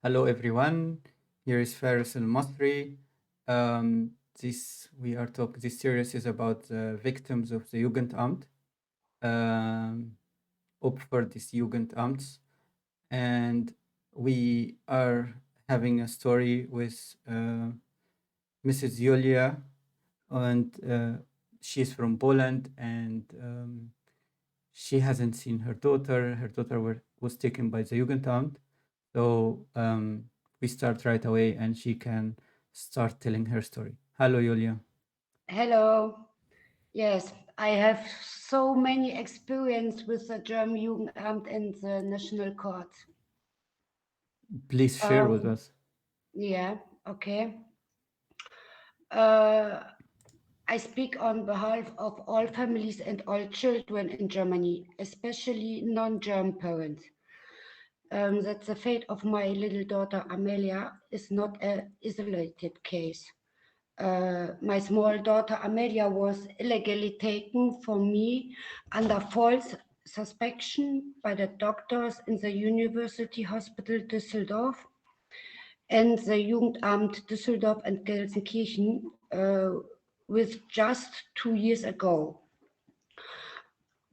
Hello, everyone. Here is Faris Elmasri. This series is about the victims of the Jugendamt, um, Opfer des Jugendamts, and we are having a story with Mrs. Julia, and she's from Poland, and she hasn't seen her daughter. Her daughter was taken by the Jugendamt. So we start right away and she can start telling her story. Hello, Julia. Hello. Yes, I have so many experience with the German Jugendamt and the National Court. Please share with Um, us. yeah, okay. Uh, I speak on behalf of all families and all children in Germany, especially non-German parents. That the fate of my little daughter Amelia is not an isolated case. My small daughter Amelia was illegally taken from me under false suspicion by the doctors in the University Hospital Düsseldorf and the Jugendamt Düsseldorf and Gelsenkirchen with just 2 years ago.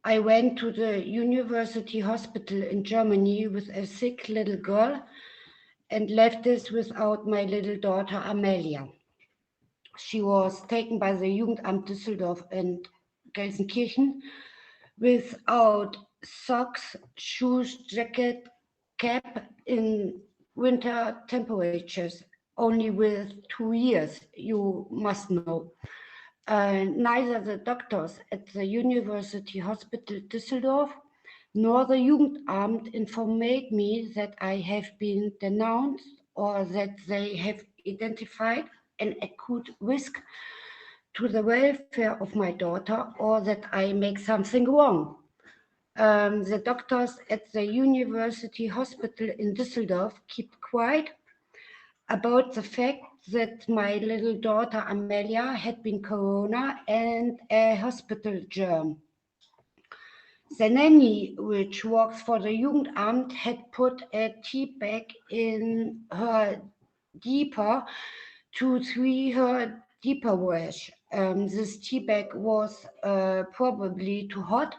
I went to the University Hospital in Germany with a sick little girl and left this without my little daughter Amelia. She was taken by the Jugendamt Düsseldorf and Gelsenkirchen without socks, shoes, jacket, cap in winter temperatures, only with 2 years, you must know. Neither the doctors at the University Hospital Düsseldorf nor the Jugendamt informed me that I have been denounced or that they have identified an acute risk to the welfare of my daughter or that I make something wrong. The doctors at the University Hospital in Düsseldorf keep quiet about the fact that my little daughter Amelia had been corona and a hospital germ. The nanny, which works for the Jugendamt, had put a tea bag in her diaper to treat her diaper rash. This tea bag was probably too hot,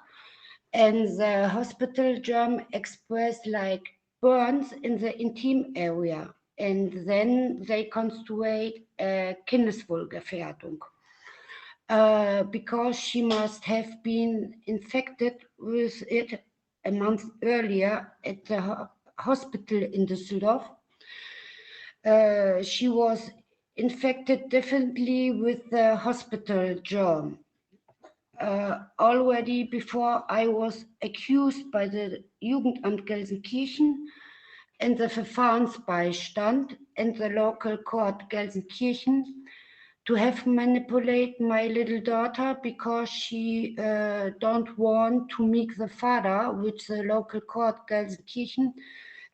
and the hospital germ expressed like burns in the intim area. And then they construct a Kindeswohlgefährdung because she must have been infected with it a month earlier at the hospital in Düsseldorf. She was infected differently with the hospital germ. Already before I was accused by the Jugendamt Gelsenkirchen and the Verfahrensbeistand and the local court Gelsenkirchen to have manipulated my little daughter because she don't want to meet the father, which the local court Gelsenkirchen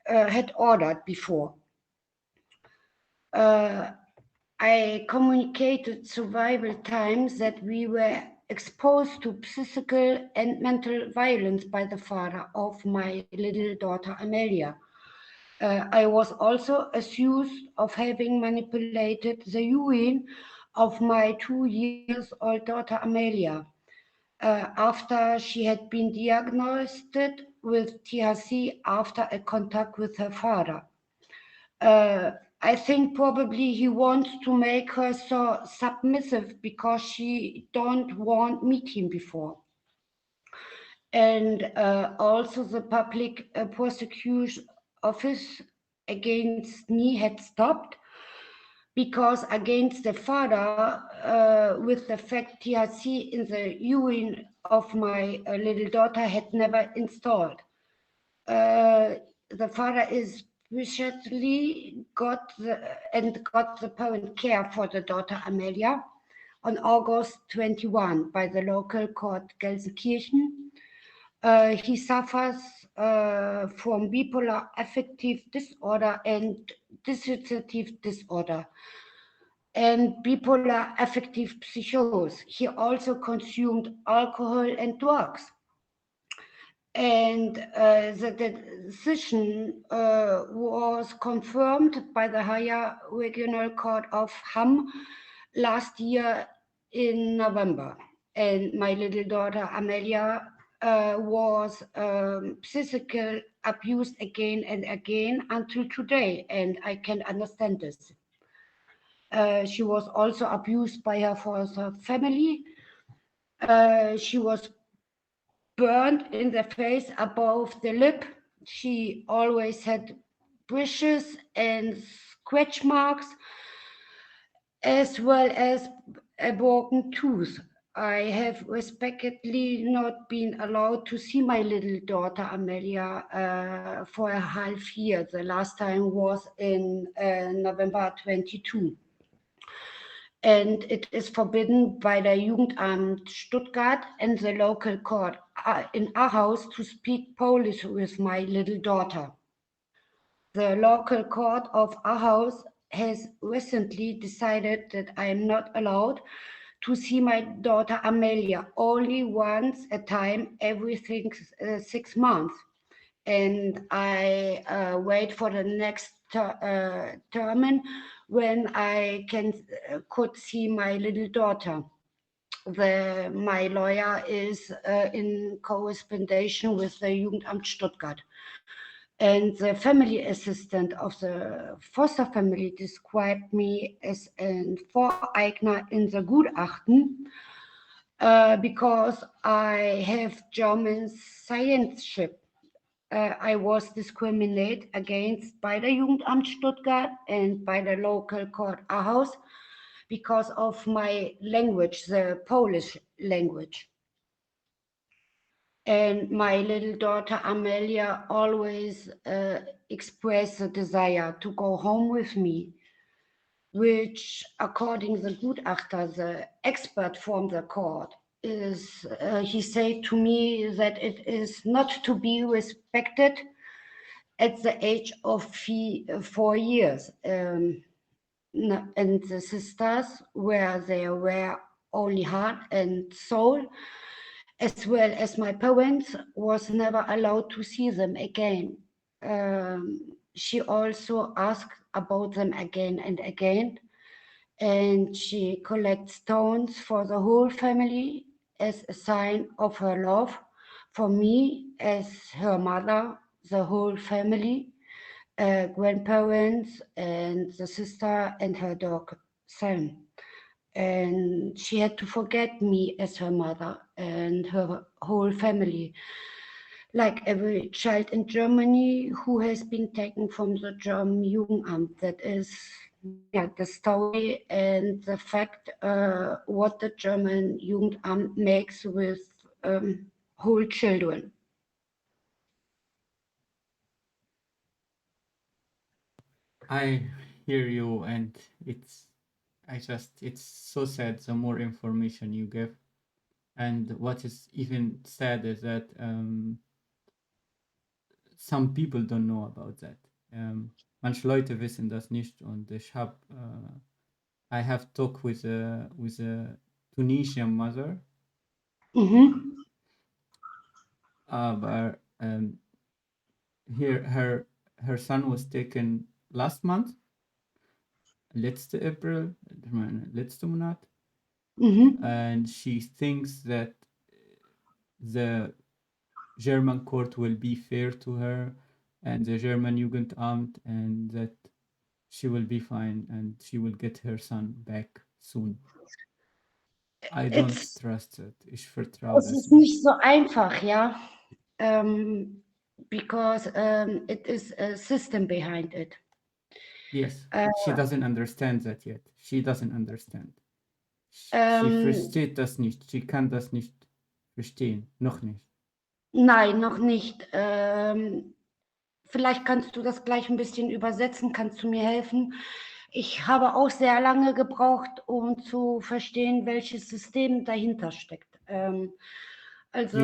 had ordered before. I communicated survival times that we were exposed to physical and mental violence by the father of my little daughter Amelia. I was also accused of having manipulated the urine of my 2 years old daughter Amelia after she had been diagnosed with THC after a contact with her father. I think probably he wants to make her so submissive because she don't want meet him before. And also the public prosecution office against me had stopped because against the father with the fact THC in the urine of my little daughter had never installed. The father is recently got the parent care for the daughter Amelia on August 21 by the local court Gelsenkirchen. He suffers from bipolar affective disorder and dissociative disorder and bipolar affective psychosis. He also consumed alcohol and drugs. And the decision was confirmed by the Higher Regional Court of Hamm last year in November. And my little daughter Amelia was physically abused again and again until today, and I can understand this. She was also abused by her foster family. She was burned in the face above the lip. She always had brushes and scratch marks, as well as a broken tooth. I have respectfully not been allowed to see my little daughter Amelia for a half year. The last time was in November 22. And it is forbidden by the Jugendamt Stuttgart and the local court in Ahaus to speak Polish with my little daughter. The local court of Ahaus has recently decided that I am not allowed to see my daughter Amelia only once a time every 6 months. And I wait for the next term when I could see my little daughter. My lawyer is in correspondence with the Jugendamt Stuttgart. And the family assistant of the foster family described me as ein Voreigner in the Gutachten because I have German citizenship. I was discriminated against by the Jugendamt Stuttgart and by the local court Ahaus because of my language, the Polish language. And my little daughter Amelia always expressed a desire to go home with me, which, according to the Gutachter, the expert from the court, is he said to me that it is not to be respected at the age of 4 years. And the sisters, where they were only heart and soul, as well as my parents, was never allowed to see them again. She also asked about them again and again, and she collects stones for the whole family as a sign of her love for me as her mother, the whole family, grandparents, and the sister and her dog, Sam. And she had to forget me as her mother and her whole family, like every child in Germany who has been taken from the German Jugendamt. That is the story and the fact what the German Jugendamt makes with whole children. I hear you, and it's so sad the more information you give. And what is even sad is that some people don't know about that. Manche Leute wissen das nicht, und I have talked with a Tunisian mother. But here her son was taken last month, letzte April, letzte Monat, and she thinks that the German court will be fair to her and the German Jugendamt, and that she will be fine and she will get her son back soon. I don't trust it. Ich vertraue Es das ist nicht. nicht so einfach, ja. Because it is a system behind it. Yes, she doesn't understand that yet. She doesn't understand. Sie versteht das nicht. Sie kann das nicht verstehen. Noch nicht. Nein, noch nicht. Vielleicht kannst du das gleich ein bisschen übersetzen. Kannst du mir helfen? Ich habe auch sehr lange gebraucht, um zu verstehen, welches System dahinter steckt. Also,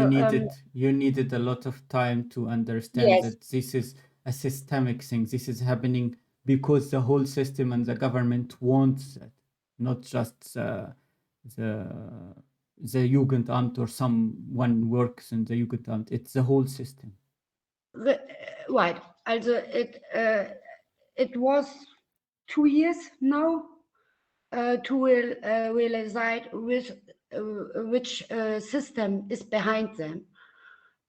you needed a lot of time to understand yes. that this is a systemic thing. This is happening because the whole system and the government wants it, not just the the Jugendamt or someone works in the Jugendamt. It's the whole system. Right. Also it was 2 years now to realize which system is behind them.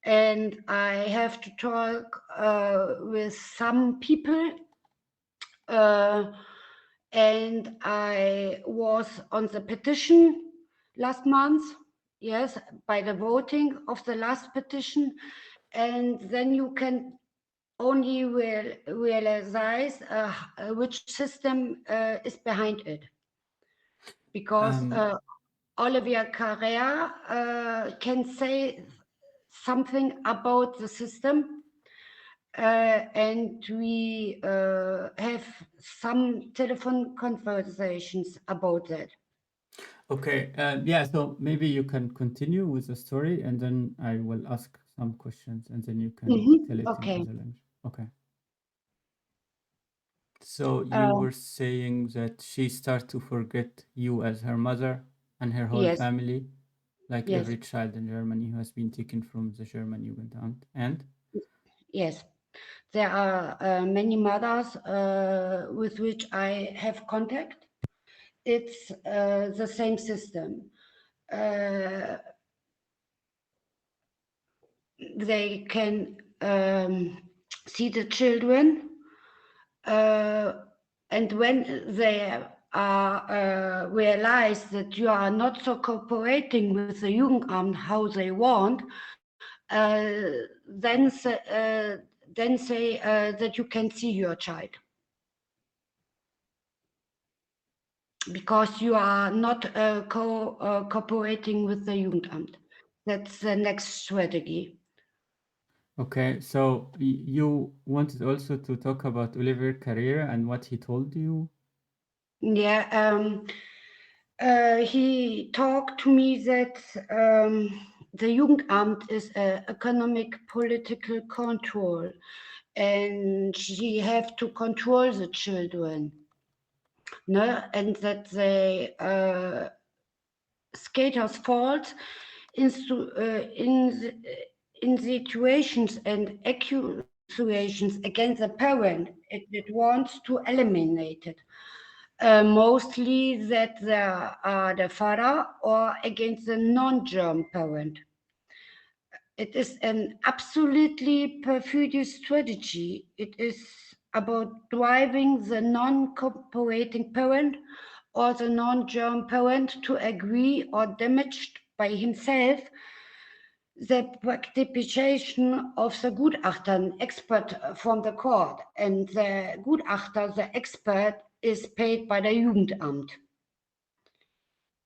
And I have to talk with some people, and I was on the petition last month, yes, by the voting of the last petition, and then you can only realize which system is behind it, because Olivia Carrera can say something about the system, and we have some telephone conversations about that. Okay, yeah, so maybe you can continue with the story and then I will ask some questions and then you can tell it in Okay. other language. Okay. So you were saying that she started to forget you as her mother and her whole Yes, family, like yes, every child in Germany who has been taken from the German Jugendamt. And yes. There are many mothers with which I have contact. It's the same system. They can see the children, and when they are realize that you are not so cooperating with the Jugendamt how they want, then say that you can see your child, because you are not cooperating with the Jugendamt. That's the next strategy. okay, so you wanted also to talk about Oliver Carrera and what he told you? Yeah, he talked to me that the Jugendamt is economic political control, and he have to control the children, no? And that they skaters fault in situations and accusations against the parent. It wants to eliminate it. Mostly that there are the father or against the non-germ parent. It is an absolutely perfidious strategy. It is about driving the non-cooperating parent or the non-germ parent to agree or damaged by himself the participation of the Gutachter, expert from the court, and the Gutachter, the expert, is paid by the Jugendamt.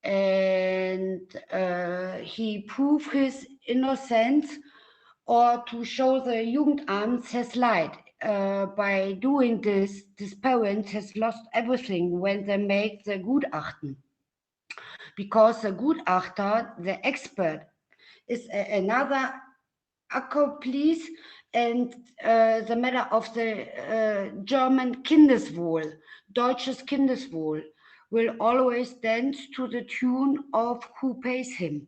And he proved his innocence, or to show the Jugendamt has lied. By doing this parent has lost everything when they make the Gutachten. Because the Gutachter, the expert, is another accomplice, and the matter of the German Kindeswohl, deutsches Kindeswohl, will always dance to the tune of who pays him.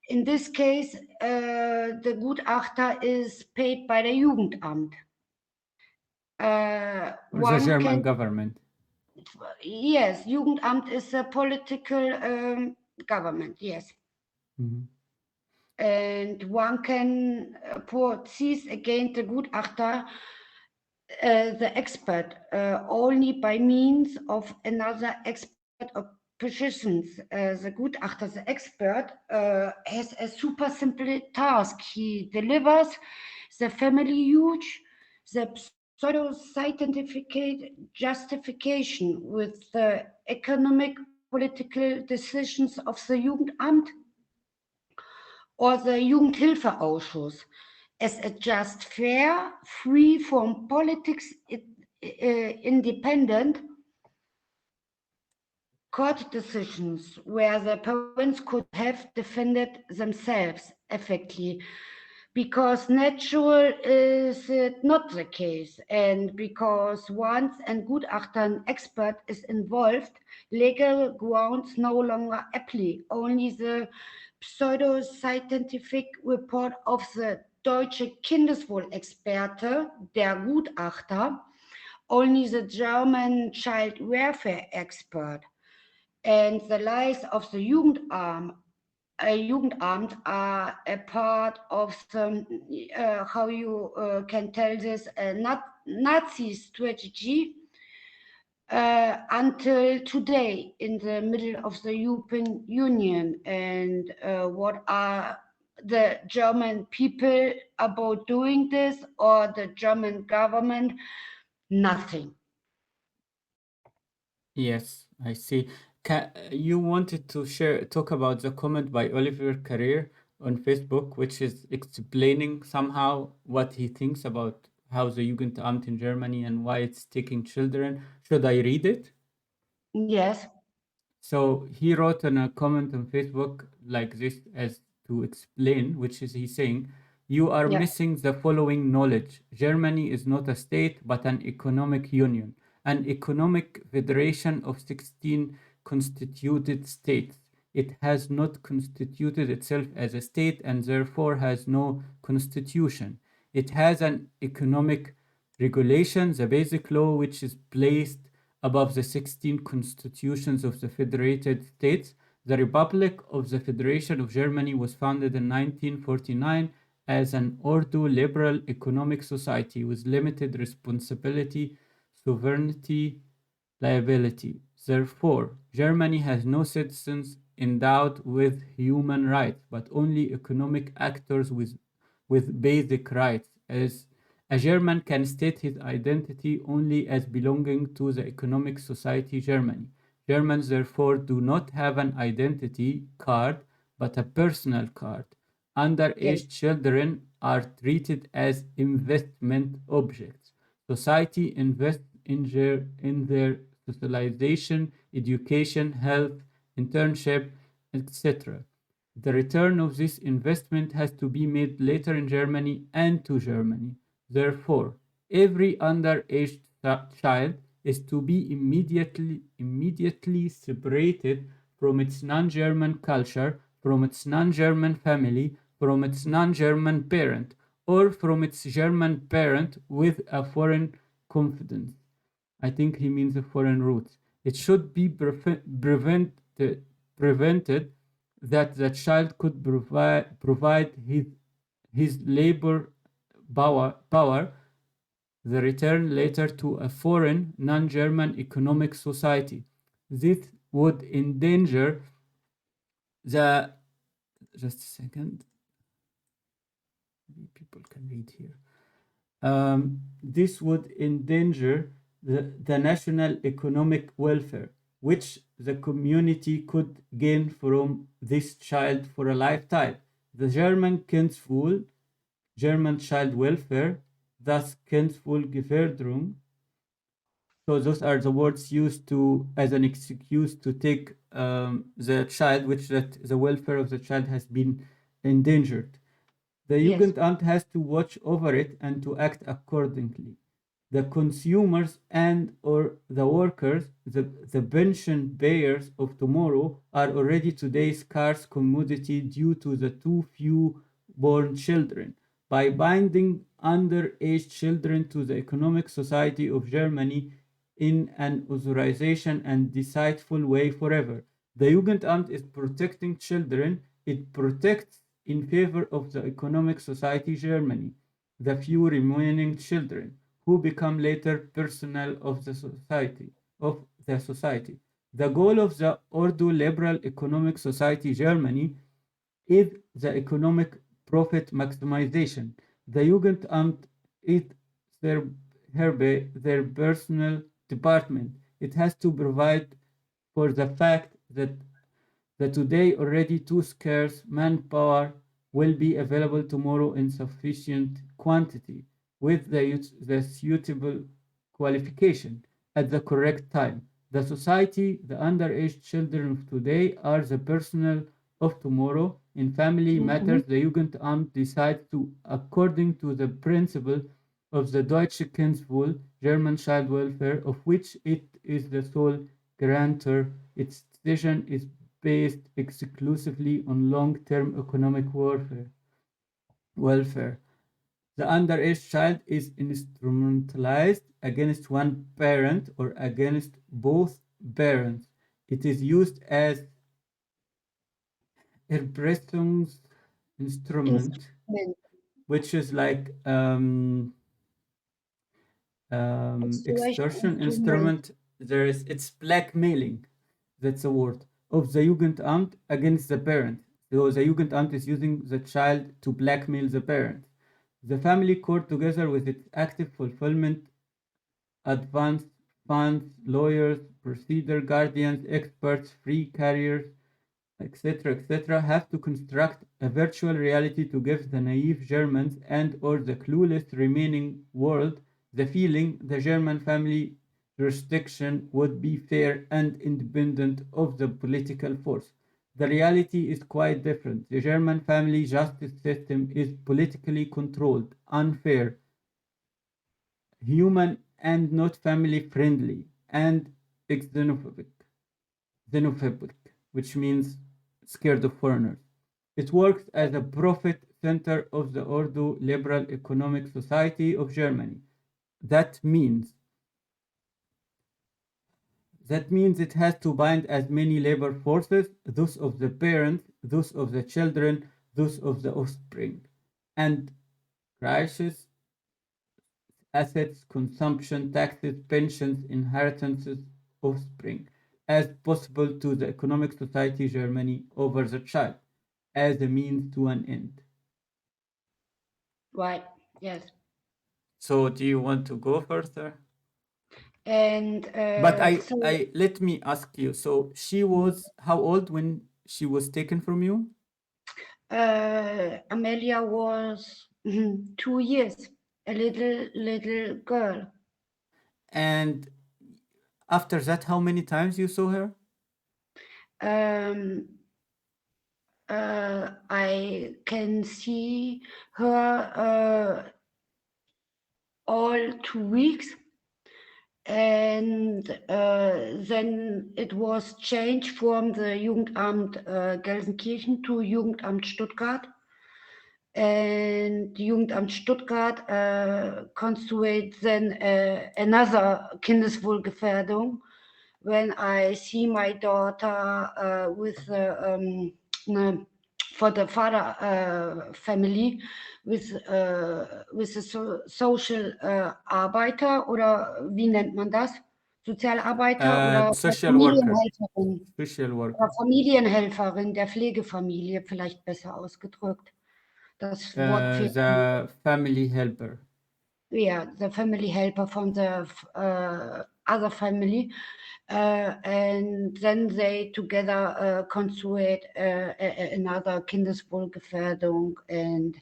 In this case, the Gutachter is paid by the Jugendamt. Or the German government? Yes, Jugendamt is a political government, yes. Mm-hmm. And one can proceed against the Gutachter, the expert, only by means of another expert or positions. The Gutachter, the expert, has a super simple task. He delivers the family huge, the pseudo-scientific justification with the economic political decisions of the Jugendamt or the Jugendhilfeausschuss as a just, fair, free from politics, independent court decisions where the parents could have defended themselves effectively because natural is it not the case, and because once a Gutachter expert is involved, legal grounds no longer apply. Only the pseudo-scientific report of the Deutsche Kindeswohlexperte, der Gutachter, only the German child welfare expert, and the lies of the Jugendamt are a part of the, how you can tell this, Nazi strategy until today in the middle of the European Union. And what are the German people about doing this, or the German government? Nothing. Yes, I see. You wanted to talk about the comment by Oliver Carrier on Facebook, which is explaining somehow what he thinks about how the Jugendamt in Germany and why it's taking children. Should I read it? Yes. So he wrote on a comment on Facebook like this as to explain, which is he saying, you are Yeah. missing the following knowledge. Germany is not a state, but an economic union, an economic federation of 16 constituted states. It has not constituted itself as a state and therefore has no constitution. It has an economic regulation, the basic law, which is placed above the 16 constitutions of the federated states. The Republic of the Federation of Germany was founded in 1949 as an Ordo liberal economic society with limited responsibility, sovereignty, liability. Therefore, Germany has no citizens endowed with human rights, but only economic actors with basic rights. As a German can state his identity only as belonging to the economic society Germany. Germans therefore do not have an identity card, but a personal card. Yes. Underage children are treated as investment objects. Society invests in their socialization, education, health, internship, etc. The return of this investment has to be made later in Germany and to Germany. Therefore, every underage child is to be immediately separated from its non-German culture, from its non-German family, from its non-German parent, or from its German parent with a foreign confidence. I think he means the foreign roots. It should be prevented that the child could provide his labor power, the return later to a foreign, non-German economic society. This would endanger the. Just a second. People can read here. This would endanger the national economic welfare, which the community could gain from this child for a lifetime. The German Kindswohl, German child welfare, thus Kindswohlgefährdung. So those are the words used to as an excuse to take the child, which that the welfare of the child has been endangered. The Yes. Jugendamt has to watch over it and to act accordingly. The consumers and or the workers, the pension payers of tomorrow are already today scarce commodity due to the too few born children. By binding underage children to the economic society of Germany in an authorization and deceitful way forever. The Jugendamt is protecting children. It protects in favor of the economic society Germany, the few remaining children who become later personnel of the society. The goal of the Ordo Liberal Economic Society Germany is the economic profit maximization. The Jugendamt is their personal department. It has to provide for the fact that the today already too scarce manpower will be available tomorrow in sufficient quantity with the suitable qualification at the correct time. The society, the underage children of today are the personal of tomorrow. In family matters, the Jugendamt decides to, according to the principle of the Deutsche German child welfare, of which it is the sole guarantor. Its decision is based exclusively on long-term economic welfare. The underage child is instrumentalized against one parent or against both parents. It is used as Erpressungsinstrument, which is like extortion instrument. It's blackmailing. That's a word of the Jugendamt against the parent. So the Jugendamt is using the child to blackmail the parent. The family court, together with its active fulfillment, advanced funds, lawyers, procedure guardians, experts, free carriers, etc., have to construct a virtual reality to give the naive Germans and or the clueless remaining world the feeling the German family jurisdiction would be fair and independent of the political force. The reality is quite different. The German family justice system is politically controlled, unfair, human and not family friendly, and xenophobic, which means scared of foreigners. It works as a profit center of the Ordo Liberal Economic Society of Germany. That means it has to bind as many labor forces, those of the parents, those of the children, those of the offspring, and crisis, assets, consumption, taxes, pensions, inheritances, offspring, as possible to the economic society Germany over the child, as a means to an end. Right, yes. So do you want to go further? And But I let me ask you. So she was how old when she was taken from you? Amelia was 2 years, a little girl. And after that, how many times you saw her? I can see her all 2 weeks, and then it was changed from the Jugendamt Gelsenkirchen to Jugendamt Stuttgart. And Jugendamt Stuttgart constitutes then another Kindeswohlgefährdung when I see my daughter with for the father family with the social Arbeiter, oder wie nennt man das? Sozialarbeiter oder Social worker. Familienhelferin. Social worker. Oder Familienhelferin der Pflegefamilie, vielleicht besser ausgedrückt. Das Wort fehlt. The family helper. Yeah, the family helper from the other family. And then they together construct another Kindeswohlgefährdung, and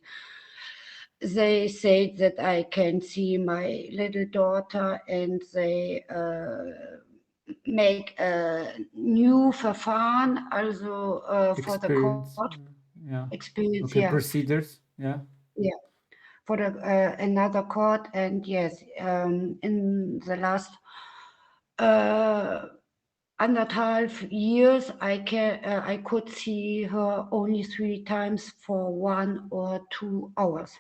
they say that I can see my little daughter, and they make a new Verfahren, also for the court. Yeah. Experience, okay, yeah. Procedures, yeah. Yeah, for the another court, and yes, in the last 1.5 years, I could see her only 3 times for 1 or 2 hours.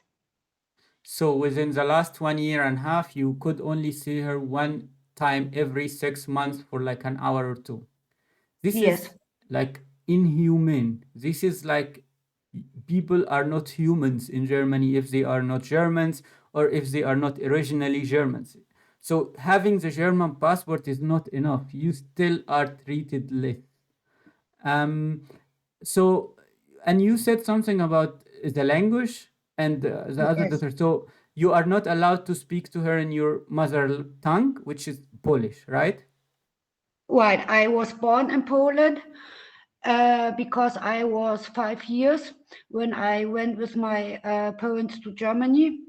So within the last 1.5 years, you could only see her 1 time every 6 months for like an hour or 2. This Yes. is like inhumane. This is like people are not humans in Germany if they are not Germans or if they are not originally Germans. So having the German passport is not enough. You still are treated less. So, and you said something about the language and the other Yes. daughter. So you are not allowed to speak to her in your mother tongue, which is Polish, right? Right. I was born in Poland because I was 5 years when I went with my parents to Germany.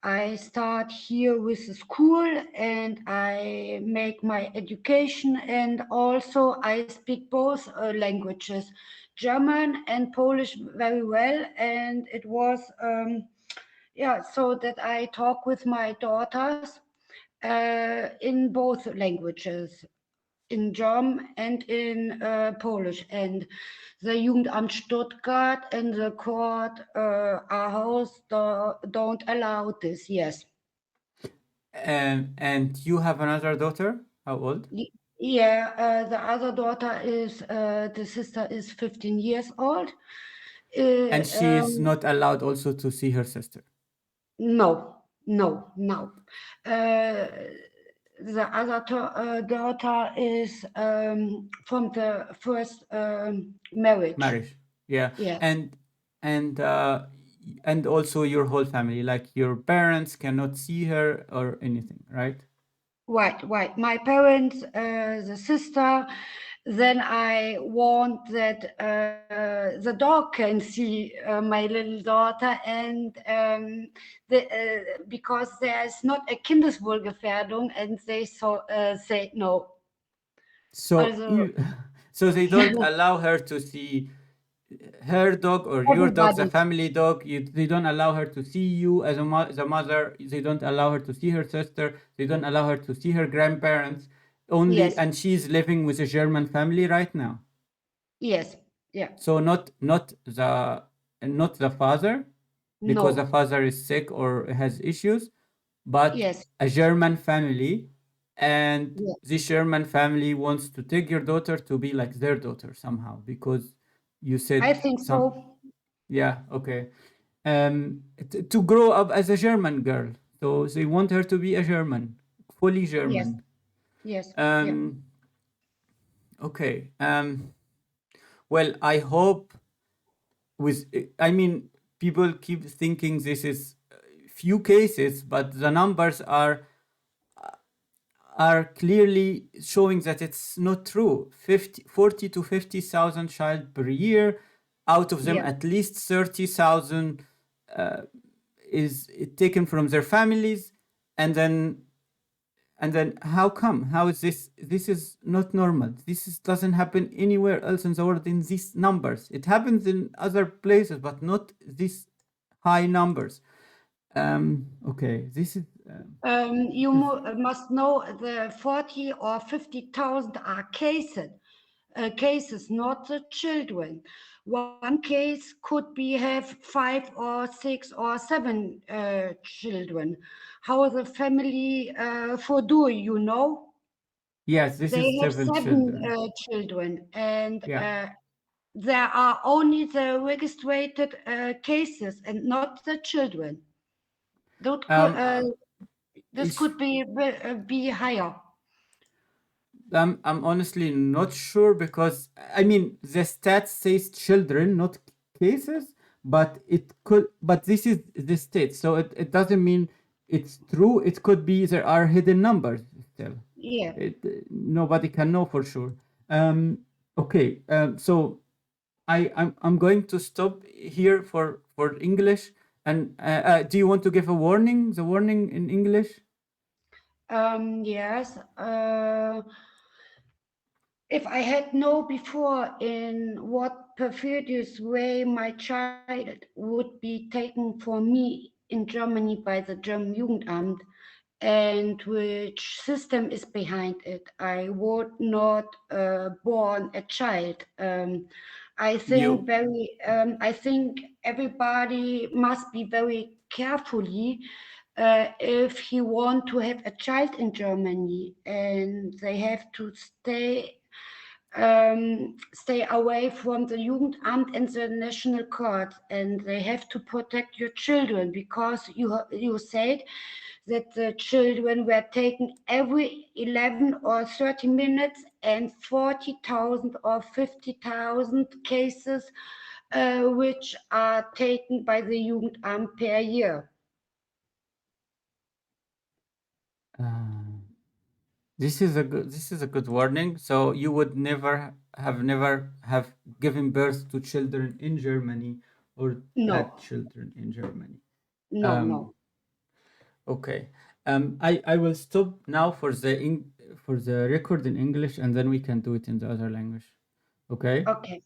I start here with the school and I make my education, and also I speak both languages, German and Polish very well. And it was, so that I talk with my daughters in both languages, in German and in Polish. And the Jugendamt Stuttgart and the court, our house, don't allow this. Yes. And you have another daughter? How old? Yeah, the other daughter is, the sister is 15 years old. And she is Um, not allowed also to see her sister. no, no, no. Uh, the other daughter is from the first marriage. Marriage. Yeah. Yeah. And and uh and also your whole family, like your parents cannot see her or anything, right? Right, right. My parents, the sister, then I want that the dog can see my little daughter, and because there's not a Kindeswohlgefährdung, and they say no. So Also, you, so they don't allow her to see her dog or your dog, the everybody. family dog. They don't allow her to see you as the mother. They don't allow her to see her sister. They don't allow her to see her grandparents. Only, Yes, and she's living with a German family right now. yes, yeah. So not the father, because the No, father is sick or has issues, but yes, a German family, and yeah. this German family wants to take your daughter to be like their daughter somehow, because you I said think some. so. Yeah, okay. To grow up as a German girl, so they want her to be a German, fully Yes, German. yes, yeah. Um, okay. Well, I hope with I mean, people keep thinking this is few cases, but the numbers are clearly showing that it's not true. 40 to 50,000 child per year, out of them Yeah. at least 30,000 is taken from their families. And then and then how come, how is this is not normal? Doesn't happen anywhere else in the world in these numbers. It happens in other places, but not these high numbers. Okay, this is You must know the 40 or 50,000 are cases, not the children. One case could be have 5 or 6 or 7 children. How the family for do, you know? yes, this They is have 7 7 children. children, and Yeah. there are only the registered cases and not the children. That could, um uh, this is could be higher. I'm honestly not sure, because I mean the stats says children, not cases, but it could. But this is the state, so it doesn't mean it's true. It could be there are hidden numbers still. Yeah. Nobody can know for sure. Um, okay, so I'm going to stop here for English. And do you want to give a warning? The warning in English? Yes. If I had known before in what perfidious way my child would be taken from me in Germany by the German Jugendamt, and which system is behind it, I would not born a child. You I think everybody must be very carefully if he want to have a child in Germany, and they have to stay away from the Jugendamt and the national court, and they have to protect your children, because you said that the children were taken every 11 or 30 minutes, and 40,000 or 50,000 cases which are taken by the Jugendamt per year. uh, this is a good warning. So you would never have given birth to children in Germany or No, had children in Germany. no, Um, no. Okay. I will stop now for the record in English, and then we can do it in the other language. Okay? Okay.